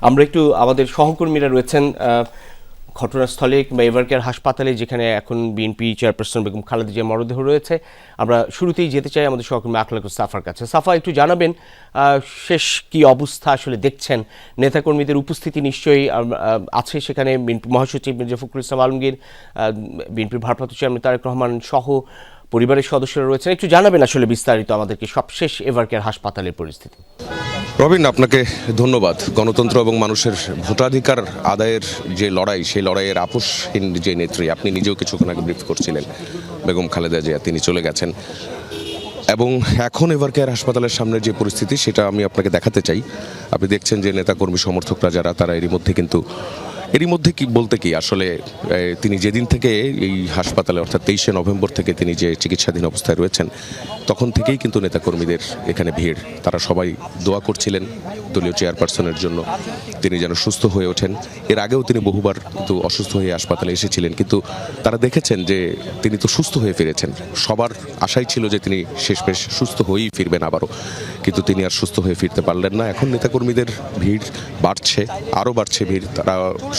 আমরা একটু আমাদের সহকর্মীরা রয়েছেন ঘটনাস্থলে কিংবা এভারকেয়ার হাসপাতালে, যেখানে এখন বিএনপি চেয়ারপারসন বেগম খালেদা জিয়ার মরদেহ রয়েছে। আমরা শুরুতেই যেতে চাই আমাদের সহকর্মী আখলাকুস সাফার কাছে। সাফা, একটু জানাবেন শেষ কি অবস্থা আসলে দেখছেন? নেতাকর্মীদের উপস্থিতি নিশ্চয়ই আছে সেখানে। বিএনপি মহাসচিব মির্জা ফখরুল ইসলাম আলমগীর, বিএনপির ভারপ্রাপ্ত চেয়ারম্যান তারেক রহমান সহ পরিবারের সদস্যরা রয়েছেন। একটু জানাবেন আসলে বিস্তারিত আমাদেরকে সবশেষ এভারকেয়ার হাসপাতালের পরিস্থিতি। রবিন, আপনাকে ধন্যবাদ। গণতন্ত্র এবং মানুষের ভোটাধিকার আদায়ের যে লড়াই, সেই লড়াইয়ের আপোষহীন যে নেত্রী, আপনি নিজেও কিছুক্ষণ আগে ব্রিফ করছিলেন, বেগম খালেদা জিয়া, তিনি চলে গেছেন। এবং এখন এভারকেয়ার হাসপাতালের সামনের যে পরিস্থিতি, সেটা আমি আপনাকে দেখাতে চাই। আপনি দেখছেন যে নেতাকর্মী সমর্থকরা যারা, তারা এরই মধ্যে কি বলতে কি আসলে তিনি যেদিন থেকে এই হাসপাতালে, অর্থাৎ 23শে নভেম্বর থেকে তিনি যে চিকিৎসাধীন অবস্থায় রয়েছেন, তখন থেকেই কিন্তু নেতাকর্মীদের এখানে ভিড়। তারা সবাই দোয়া করছিলেন দলীয় চেয়ারপারসনের জন্য, তিনি যেন সুস্থ হয়ে ওঠেন। এর আগেও তিনি বহুবার কিন্তু অসুস্থ হয়ে হাসপাতালে এসেছিলেন, কিন্তু তারা দেখেছেন যে তিনি তো সুস্থ হয়ে ফিরেছেন। সবার আশাই ছিল যে তিনি শেষমেশ সুস্থ হয়েই ফিরবেন আবারও, কিন্তু তিনি আর সুস্থ হয়ে ফিরতে পারলেন না। এখন নেতাকর্মীদের ভিড় বাড়ছে, আরও বাড়ছে ভিড়। তারা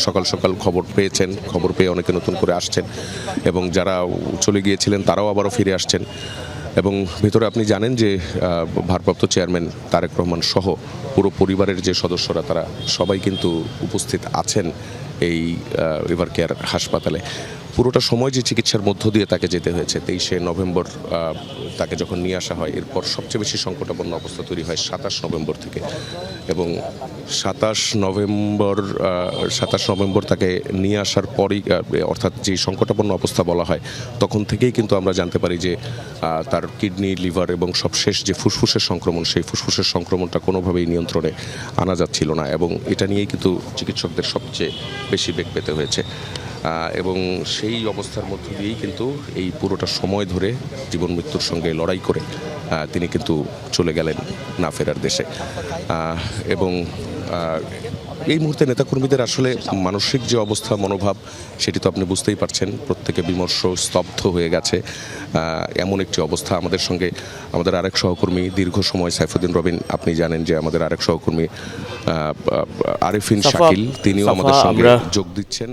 সকাল সকাল খবর পেয়ে অনেকে নতুন করে আসছেন, এবং যারা চলে গিয়েছিলেন তারাও আবারও ফিরে আসছেন। এবং ভিতরে আপনি জানেন যে ভারপ্রাপ্ত চেয়ারম্যান তারেক রহমান সহ পুরো পরিবারের যে সদস্যরা, তারা সবাই কিন্তু উপস্থিত আছেন এই এভারকেয়ার হাসপাতালে। পুরোটা সময় যে চিকিৎসার মধ্য দিয়ে তাকে যেতে হয়েছে, 23শে নভেম্বর তাকে যখন নিয়ে আসা হয়, এরপর সবচেয়ে বেশি সংকটাপন্ন অবস্থা তৈরি হয় 27 নভেম্বর থেকে। এবং 27 নভেম্বর তাকে নিয়ে আসার পরই, অর্থাৎ যে সংকটাপন্ন অবস্থা বলা হয়, তখন থেকেই কিন্তু আমরা জানতে পারি যে তার কিডনি, লিভার এবং সবশেষ যে ফুসফুসের সংক্রমণ, সেই ফুসফুসের সংক্রমণটা কোনোভাবেই নিয়ন্ত্রণে আনা যাচ্ছিল না। এবং এটা নিয়েই কিন্তু চিকিৎসকদের সবচেয়ে বেশি বেগ পেতে হয়েছে। এবং সেই অবস্থার মধ্য দিয়েই কিন্তু এই পুরোটা সময় ধরে জীবন মৃত্যুর সঙ্গে লড়াই করে তিনি কিন্তু চলে গেলেন না ফেরার দেশে। এবং এই মুহূর্তে নেতাকর্মীদের আসলে মানসিক যে অবস্থা, মনোভাব, সেটি তো আপনি বুঝতেই পারছেন। প্রত্যেকে বিমর্ষ, স্তব্ধ হয়ে গেছে। এমন একটি অবস্থা। আমাদের সঙ্গে আমাদের আরেক সহকর্মী দীর্ঘ সময়, সাইফুদ্দিন রবিন, আপনি জানেন যে আমাদের আরেক সহকর্মী আরেফিন শাকিল, তিনিও আমাদের সঙ্গে যোগ দিচ্ছেন।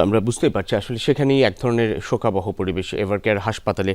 আমরা বুঝতেই পারছি আসলে সেখানেই এক ধরনের শোকাবহ পরিবেশ এভারকেয়ার হাসপাতালে।